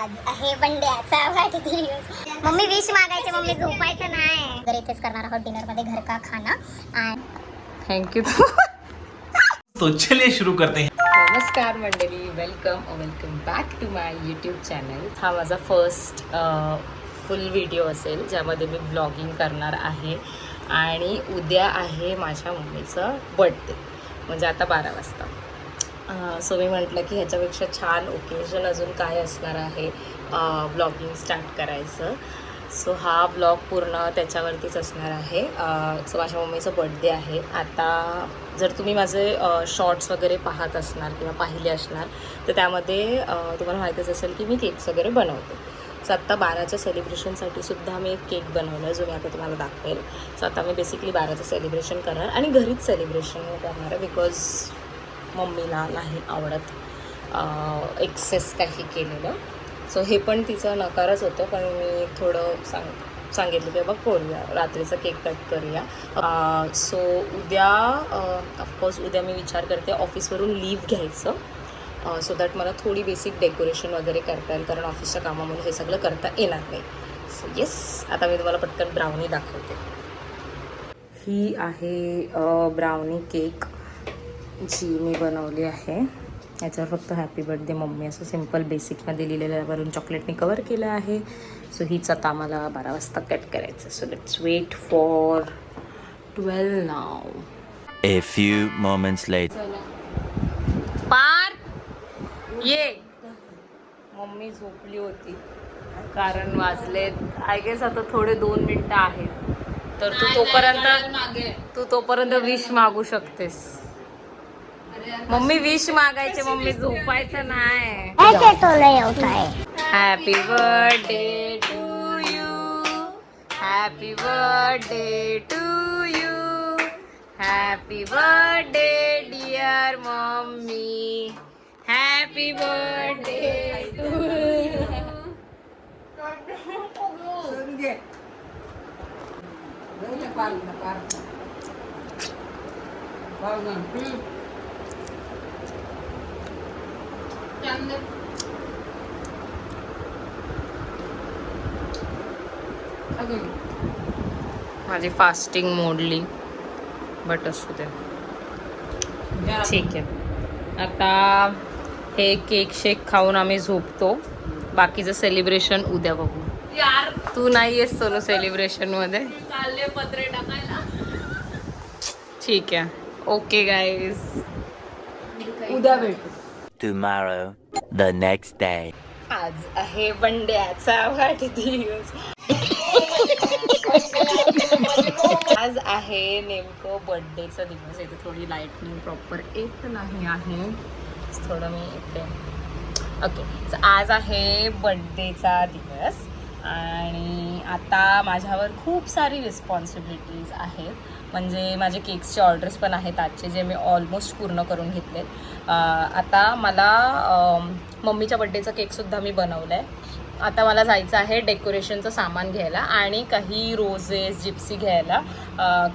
आज आहे बंड्याचा वाढदिवस. मम्मी विश मागायचे, मम्मी झोपायचं नाही. तर इथेच करणार आहोत डिनर मध्ये घर का खाना. थँक्यू. तो चलिए शुरू करते हैं. नमस्कार मंडळी, welcome back to my YouTube channel. हा माझा फर्स्ट फुल व्हिडिओ असेल ज्यामध्ये मी ब्लॉगिंग करणार आहे. आणि उद्या आहे माझ्या मम्मीचा बर्थडे, म्हणजे आता 12 वाजता. सो मी म्हटलं की ह्याच्यापेक्षा छान ओकेजन अजून काय असणार आहे ब्लॉगिंग स्टार्ट करायचं. सो हा ब्लॉग पूर्ण त्याच्यावरतीच असणार आहे. सो माझ्या मम्मीचा बर्थडे आहे. आता जर तुम्ही माझे शॉर्ट्स वगैरे पाहत असणार किंवा पाहिले असणार तर त्यामध्ये तुम्हाला माहीतच असेल की मी केक्स वगैरे बनवते. सो आत्ता 12च्या सेलिब्रेशनसाठी सुद्धा मी एक केक बनवला आहे जो मी आता तुम्हाला दाखवेल. सो आता मी बेसिकली 12चं सेलिब्रेशन करणार आणि घरीच सेलिब्रेशन करणार आहे, बिकॉज मम्मीला नाही आवडत एक्सेस काही केलेलं. सो हे पण तिचं नकारच होतं, पण मी थोडं सांगितलं की बाबा करूया, रात्रीचा केक कट करूया. सो उद्या ऑफकोर्स उद्या मी विचार करते ऑफिसवरून लीव घ्यायचं, सो दॅट मला थोडी बेसिक डेकोरेशन वगैरे करता येईल, कारण ऑफिसच्या कामामध्ये हे सगळं करता येणार नाही. सो येस, आता मी तुम्हाला पटकन ब्राउनी दाखवते. ही आहे ब्राउनी केक जी मी बनवली आहे. याच्यावर फक्त हॅपी बर्थडे मम्मी असं सिम्पल बेसिकमध्ये लिहिलेल्यावरून चॉकलेटने कवर केलं आहे. सो हीच आता मला 12 वाजता कट करायचं. So let's wait for 12 now. A few moments later. पार ये. मम्मी झोपली होती कारण वाजलेत आय गेस आता थोडे 2 मिनटं आहेत, तर तू तोपर्यंत विश मागू शकतेस. मम्मी विश मागायचे, मम्मी झोपायचं नाही. Happy birthday to you, happy birthday to you, happy birthday dear mummy, happy birthday to you. माझी फास्टिंग मोडली, बट असू दे, ठीक आहे. आता हे केक शेक खाऊन आम्ही झोपतो. बाकीचं सेलिब्रेशन उद्या बघू. यार तू नाही आहेस सोनू सेलिब्रेशन मध्ये, चालले पत्रे टाकायला. ठीक आहे, ओके गाईज, उद्या भेटू. Tomorrow, the next day. आज आहे बंड्याचा वाढदिवस. आज आहे नेमकं बर्थडेचा दिवस. इथे थोडी लाईटनिंग प्रॉपर येत नाही आहे, थोडं मी इथे ओके. आज आहे बर्थडेचा दिवस आणि आता माझ्यावर खूप सारी रिस्पॉन्सिबिलिटीज आहेत. म्हणजे माझे केक्सचे ऑर्डर्स पण आहेत आजचे, जे मी ऑलमोस्ट पूर्ण करून घेतले. आता मला मम्मीच्या बड्डेचा केकसुद्धा मी बनवला आहे. आता मला जायचं आहे डेकोरेशनचं सामान घ्यायला आणि काही रोजेस जिप्सी घ्यायला,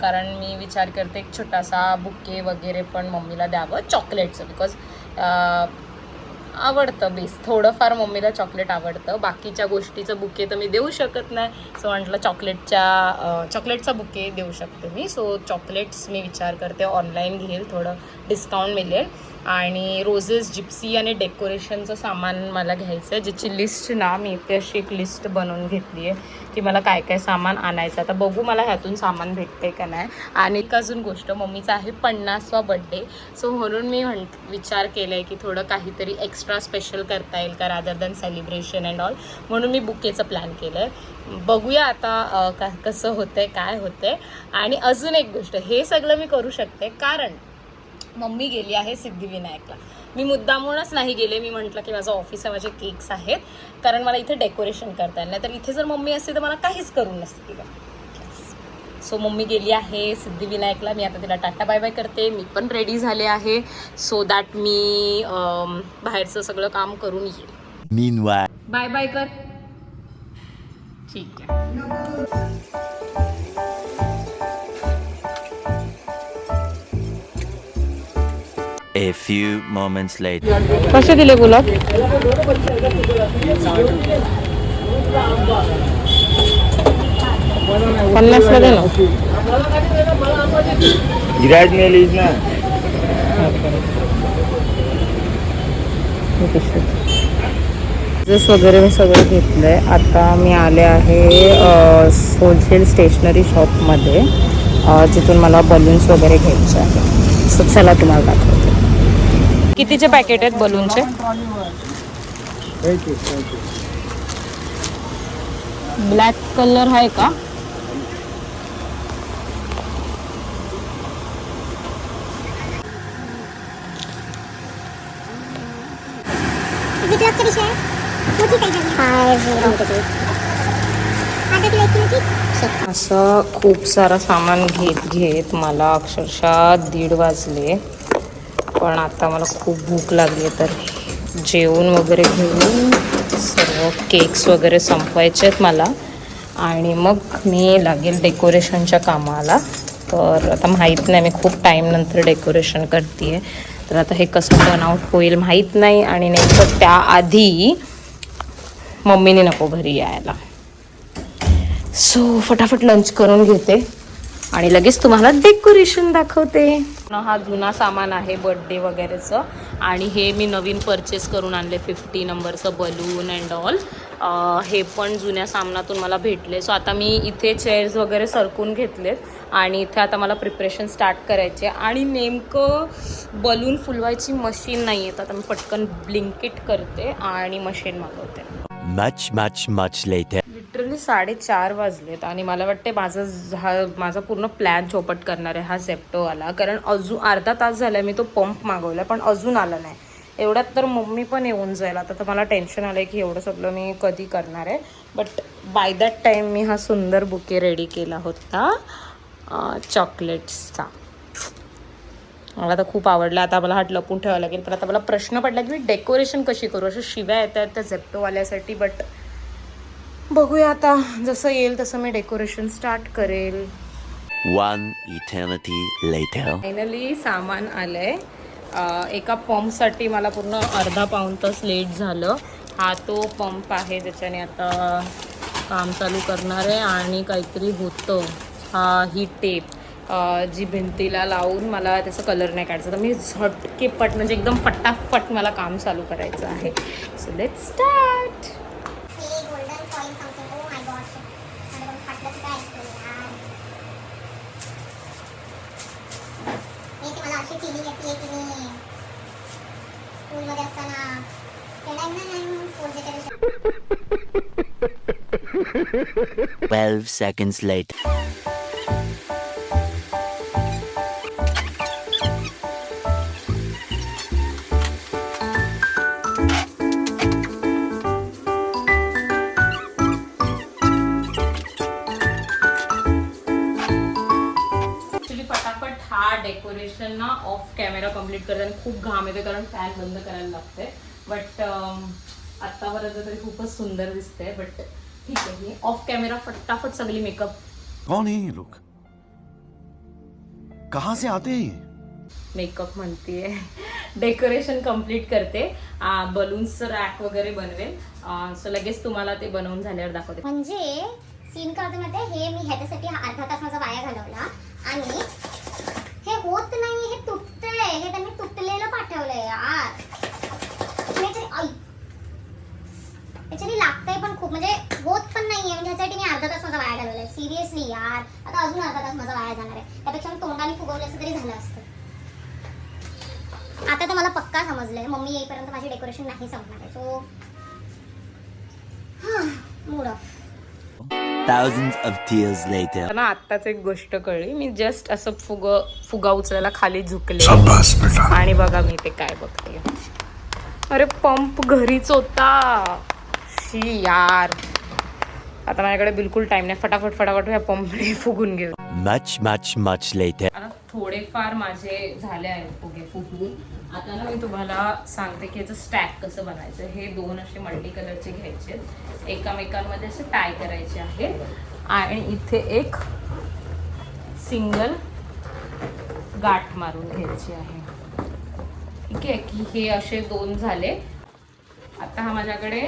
कारण मी विचार करते एक छोटासा बुके वगैरे पण मम्मीला द्यावं चॉकलेटचं, बिकॉज आवडतं थोडंफार मम्मीला चॉकलेट आवडतं. बाकीच्या गोष्टीचं बुके तर मी देऊ शकत नाही, सो म्हटलं चॉकलेटचा बुके देऊ शकते मी. सो चॉकलेट्स मी विचार करते ऑनलाईन घेईल, थोडं डिस्काउंट मिळेल. आणि रोजेस जिप्सी आणि डेकोरेशनचं सामान मला घ्यायचं आहे, ज्याची लिस्ट ना मी इथे अशी एक लिस्ट बनवून घेतली आहे की मला काय काय सामान आणायचं. आता बघू मला ह्यातून सामान भेटते का नाही. आणि एक अजून गोष्ट, मम्मीचा आहे 50वा बड्डे, सो म्हणून मी विचार केला आहे की थोडं काहीतरी एक्स्ट्रा स्पेशल करता येईल का, rather than celebration and all. म्हणून मी बुकेचं प्लॅन केलं आहे. बघूया आता कसं होतं आहे, काय होतं आहे. आणि अजून एक गोष्ट, हे सगळं मी करू शकते कारण मम्मी गेली आहे सिद्धिविनायकला. मी मुद्दामूनच नाही गेले. मी म्हटलं की माझं ऑफिस आहे, माझे केक्स आहेत, कारण मला इथे डेकोरेशन करता येईल. नाही तर इथे जर मम्मी असते तर मला काहीच करून नसते तिला. सो मम्मी गेली आहे सिद्धिविनायकला. मी आता तिला टाटा बाय बाय करते. मी पण रेडी झाले आहे, सो दॅट मी बाहेरचं सगळं काम करून येईल. Meanwhile. बाय बाय कर. ठीक आहे. A few moments later. कसे दिले गुलाब? 50 ला दे ना. गिराज में लीज ना. ड्रेस वगैरे मी सगळं घेतलं आहे. आता मी आले आहे होलसेल स्टेशनरी शॉपमध्ये, जिथून मला बलून्स वगैरे घ्यायचे आहे. सो चला तुम्हाला दाखवते. कितीचे पॅकेट आहेत बलूनचे? ब्लॅक कलर आहे का? असं खूप सारं सामान घेत मला अक्षरशः 1:30 वाजले. पण आता मला खूप भूक लागली, तर जेवण वगैरे घेऊन सर्व केक्स वगैरे संपवायचे आहेत मला, आणि मग मी लागेल डेकोरेशनच्या कामाला. तर आता माहीत नाही, मी खूप टाईमनंतर डेकोरेशन करते आहे, तर आता हे कसं बनआउट होईल माहीत नाही. आणि नेमकं त्याआधी मम्मीने नको घरी यायला. सो फटाफट लंच करून घेते आणि लगेच तुम्हाला डेकोरेशन दाखवते. हा जुना सामान आहे बर्थडे वगैरेचं, आणि हे मी नवीन परचेस करून आणले 50 नंबरचं बलून अँड ऑल. हे पण जुन्या सामनातून मला भेटले. सो आता मी इथे चेअर्स वगैरे सरकून घेतलेत, आणि इथे आता मला प्रिपरेशन स्टार्ट करायचे. आणि नेमकं बलून फुलवायची मशीन नाही आहे, तर आता मी पटकन ब्लिंकिट करते आणि मशीन मागवते. Much later. लिटरली 4:30 वाजलेत, आणि मला वाटते माझा पूर्ण प्लॅन चौपट करणार आहे हा झेप्टोवाला. कारण अजून अर्धा तास झाला मी तो पंप मागवला, पण अजून आला नाही. एवढ्यात तर मम्मी पण येऊन जाईल. आता तर मला टेन्शन आलं आहे की एवढं सगळं मी कधी करणार आहे. बट बाय दॅट टाईम मी हा सुंदर बुके रेडी केला होता चॉकलेट्सचा. मला तर खूप आवडला. आता मला हात लपून ठेवावं लागेल. पण आता मला प्रश्न पडला की मी डेकोरेशन कशी करू. अशा शिव्या येत आहेत त्या झेप्टोवाल्यासाठी, बट बघूया आता, जसं येईल तसं मी डेकोरेशन स्टार्ट करेल. One eternity later. फायनली सामान आलंय. एका पंपसाठी मला पूर्ण अर्धा पाऊण तास लेट झालं. हा तो पंप आहे ज्याच्याने आता काम चालू करणार आहे. आणि काहीतरी होतं, ही टेप जी भिंतीला लावून मला त्याचा कलर नाही काढायचा, तर मी झटकेपट म्हणजे एकदम फटाफट मला काम चालू करायचं आहे. So let's start. स्कूलमध्ये असताना 12 seconds later. डेकोरेशन ना ऑफ कॅमेरा कम्प्लीट करताना खूप घाम येते, कारण फॅन बंद करायला लागते. बट आत्तापर्यंत तरी खूपच सुंदर दिसते. बट ठीक आहे, ऑफ कॅमेरा फटाफट सगळी मेकअप. कौन है ये लोग? कहाँ से आते हैं? मेकअप म्हणतीये, डेकोरेशन कम्प्लीट करते. बलून्सचं रॅक वगैरे बनवेल. सो लगेच तुम्हाला ते बनवून झाल्यावर दाखवते. म्हणजे सीन करते मध्ये हे मी ह्याच्यासाठी अर्धा तास माझा वाया घालवला, आणि हे होत नाही, हे तुटतंय. हे त्यांनी तुटलेलं पाठवलंय यार. याच्याने लागतंय पण खूप, म्हणजे होत पण नाहीये. म्हणजे ह्याच्यासाठी मी अर्धा तास माझा वाया घालवलाय. सिरियसली यार, आता अजून अर्धा तास माझा वाया जाणार आहे. त्यापेक्षा मी तोंडाने फुगवलं असं तरी झालं असतं. आता तर मला पक्का समजलंय, मम्मी येईपर्यंत माझी डेकोरेशन नाही संपणार आहे. So mood off. Thousands of tears later. ना आत्ताच एक गोष्ट कळली. मी जस्ट असं फुगा उचलायला खाली झुकले, आणि बघा मी ते काय बघते. अरे पंप घरीच होता. शी यार, आता माझ्याकडे बिलकुल टाइम नाही. फटाफट ह्या पंपने फुगून घेऊ. Much later. आता थोडेफार माझे झाले आहेत फुगे फुगून. आता ना मी तुम्हाला सांगते की याचं स्टॅक कसं बनायचं. हे 2 असे मल्टी कलरचे घ्यायचे, एकामेकांमध्ये असे टाय करायचे आहे, आणि इथे एक सिंगल गाठ मारून घ्यायची आहे. ठीक आहे की हे असे 2 झाले. आता माझ्याकडे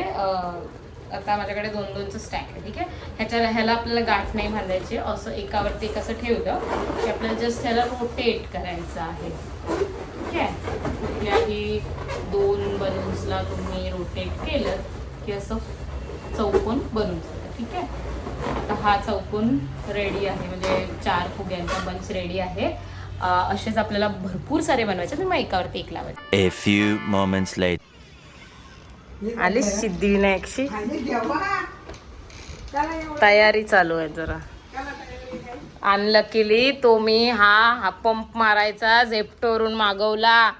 2-2चं स्टॅक आहे. ठीक आहे, ह्याला आपल्याला गाठ नाही बांधायची. असं एकावरती एक असं ठेवलं की आपल्याला जस्ट ह्याला रोटेट करायचं आहे. ठीक आहे, कुठल्याही 2 बलून्सला तुम्ही रोटेट केलं की असं चौकोन बनून जातं. ठीक आहे, आता हा चौकोन रेडी आहे, म्हणजे 4 फुग्यांचा बंच रेडी आहे. असेच आपल्याला भरपूर सारे बनवायचे. तर मग एकावरती एक लावायचे. A few moments later. आली सिद्धिविनायकची तयारी चालू आहे जरा. अनलकीली तो मी हा पंप मारायचा झेप्टोरून मागवला.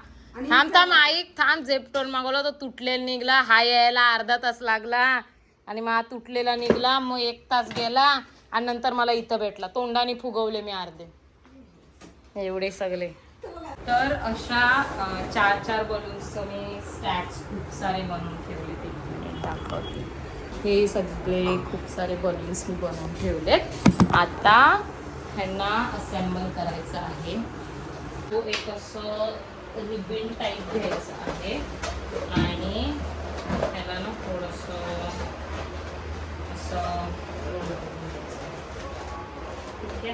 थांब ऐक, झेप्टोरून मागवला तो तुटलेला निघला. हा यायला अर्धा तास लागला आणि मग तुटलेला निघला. मग 1 तास गेला आणि नंतर मला इथं भेटला. तोंडाने फुगवले मी अर्धे एवढे सगळे. तर अशा 4 बलून्सचं मी स्टॅक्स खूप सारे बनवून ठेवले. ते दाखवते. हे सगळे खूप सारे बलून्स मी बनवून ठेवलेत. आता ह्यांना असेंबल करायचं आहे. तो एक असं रिबिन टाईप घ्यायचं आहे आणि ह्याला ना थोडंसं असं रोल करून घ्यायचं. ठीक आहे,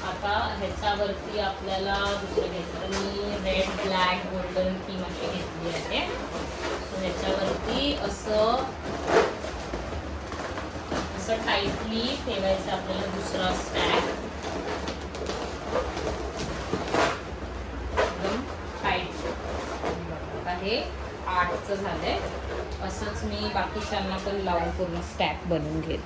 आता ह्याच्यावरती आपल्याला दुसरं घ्यायचं. मी रेड, ब्लॅक, गोल्डन थीम अशी घेतली आहे. सो ह्याच्यावरती असं टाईटली ठेवायचं आपल्याला दुसरा स्टॅक. एकदम टाईट. आता हे 8चं झालंय. असंच मी बाकीच्यांना पण लावून पूर्ण स्टॅक बनवून घेईल.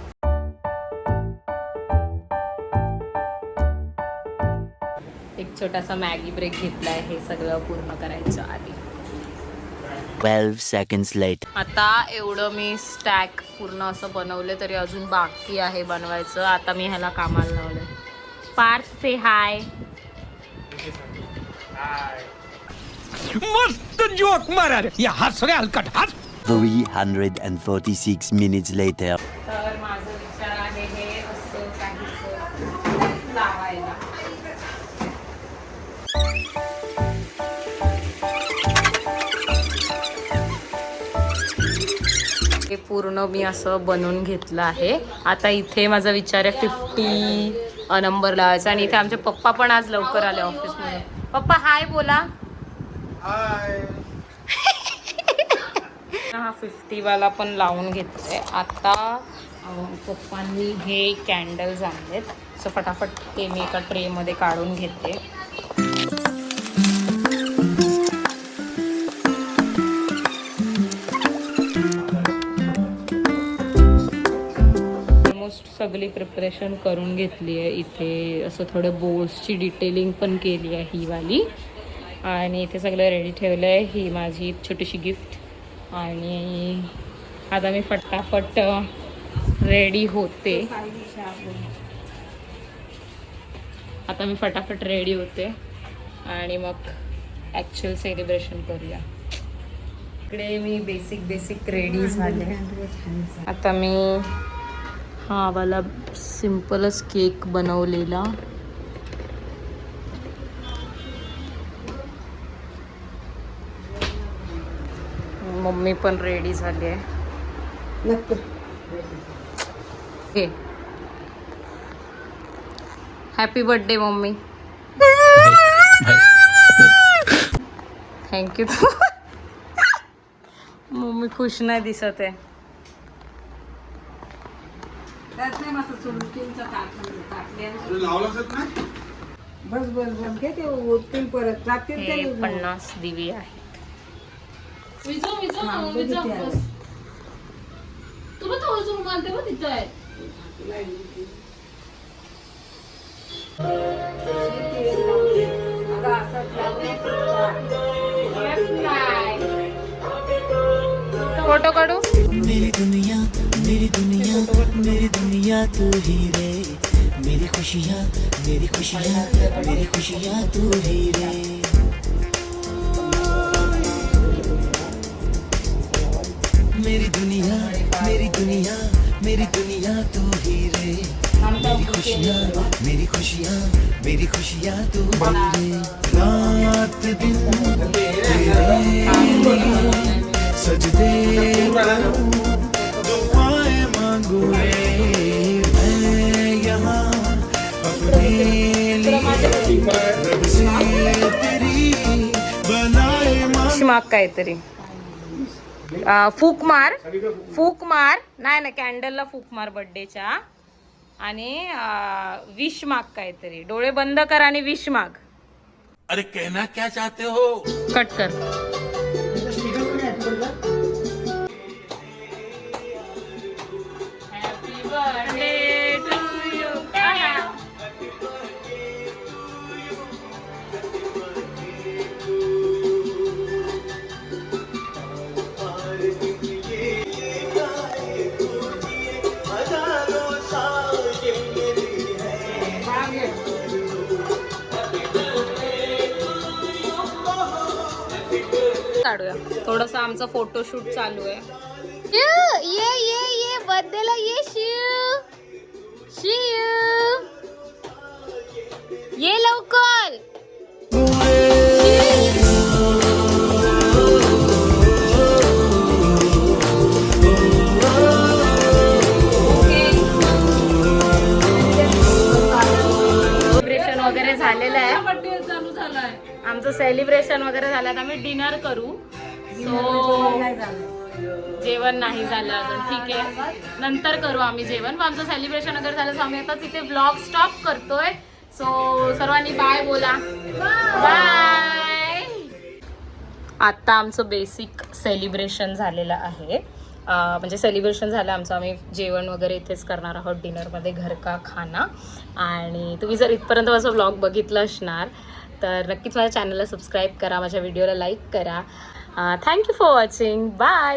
एक छोटासा मॅगी ब्रेक घेतलाय हे सगळं पूर्ण करायचं आधी. 12 seconds later. आता एवढं मी स्टॅक पूर्ण असं बनवले तरी अजून बाकी आहे बनवायचं. आता मी ह्याला कामाला लावलंय. पार्थ से हाय. मस्त जोक मारा रे. या हस रे हलकट हस. 346 minutes later. तर माझा विचार आहे हे असं काहीसं लावायला. हे पूर्ण मी असं बनवून घेतलं आहे. आता इथे माझा विचार आहे 50 नंबर लावायचा. आणि इथे आमचे पप्पा पण आज लवकर आले ऑफिसमध्ये. पप्पा हाय बोला. हा 50 वाला पण लावून घेतलाय. आता पप्पांनी हे कॅन्डल्स आणलेत. सो फटाफट ते मी एका ट्रेमध्ये काढून घेते. ऑलमोस्ट सगळी प्रिपरेशन करून घेतली आहे. इथे असं थोडं बोर्ड्सची डिटेलिंग पण केली आहे ही वाली. आणि इथे सगळं रेडी ठेवलं आहे. ही माझी छोटीशी गिफ्ट. आणि आता मी फटाफट रेडी होते. आणि मग ॲक्च्युअल सेलिब्रेशन करूया. इकडे मी बेसिक रेडी झाले. आता मी हा वाला सिम्पलच केक बनवलेला. मम्मी पण रेडी झाली आहे. Happy birthday mummy. Thank you. Mummy खुश नाही दिसत आहे. बस घे ते उरतील परत रात्री हे 50 दिवे आहेत. फोटो काढू. मेरी दुनिया मेरी दुनिया मेरी दुनिया तू ही रे. मेरी खुशियाँ मेरी खुशियाँ मेरी खुशियाँ तू ही रे. मेरी दुनिया मेरी दुनिया तू ही रे मेरी खुशियाँ मेरी खुशियाँ मेरी खुशियाँ तू ही रे रात दिन तेरे लिए सजदे करूं दुआएं मांगू रे मैं यहाँ अपने लिए रब से तेरी बनाए माग काहीतरी फूक मार नाही ना कॅन्डलला फूक मार बर्थडेच्या आणि विश माग काहीतरी डोळे बंद कर आणि विश माग. अरे कहना क्या चाहते हो? कट कर. Happy birthday to you. काढूया थोडस आमचं फोटोशूट चालू आहे. ये बर्थडेला ये शिव ये लवकर. सेलिब्रेशन वगैरे झालेलं आहे. आमचं सेलिब्रेशन वगैरे झालं. आम्ही डिनर करू. सो जेवण नाही झालं अजून. ठीक आहे नंतर करू आम्ही जेवण. आमचं सेलिब्रेशन वगैरे झालं. सो आम्ही आताच इथे व्लॉग स्टॉप करतोय. सो सर्वांनी बाय बोला. बाय. आता आमचं बेसिक सेलिब्रेशन झालेलं आहे. म्हणजे सेलिब्रेशन झालं आमचं. आम्ही जेवण वगैरे इथेच करणार आहोत डिनरमध्ये घर का खाना. आणि तुम्ही जर इथपर्यंत माझा व्लॉग बघितलं असणार तर नक्कीच माझ्या चॅनलला सबस्क्राईब करा. माझ्या व्हिडिओला लाईक करा. Thank you for watching. बाय.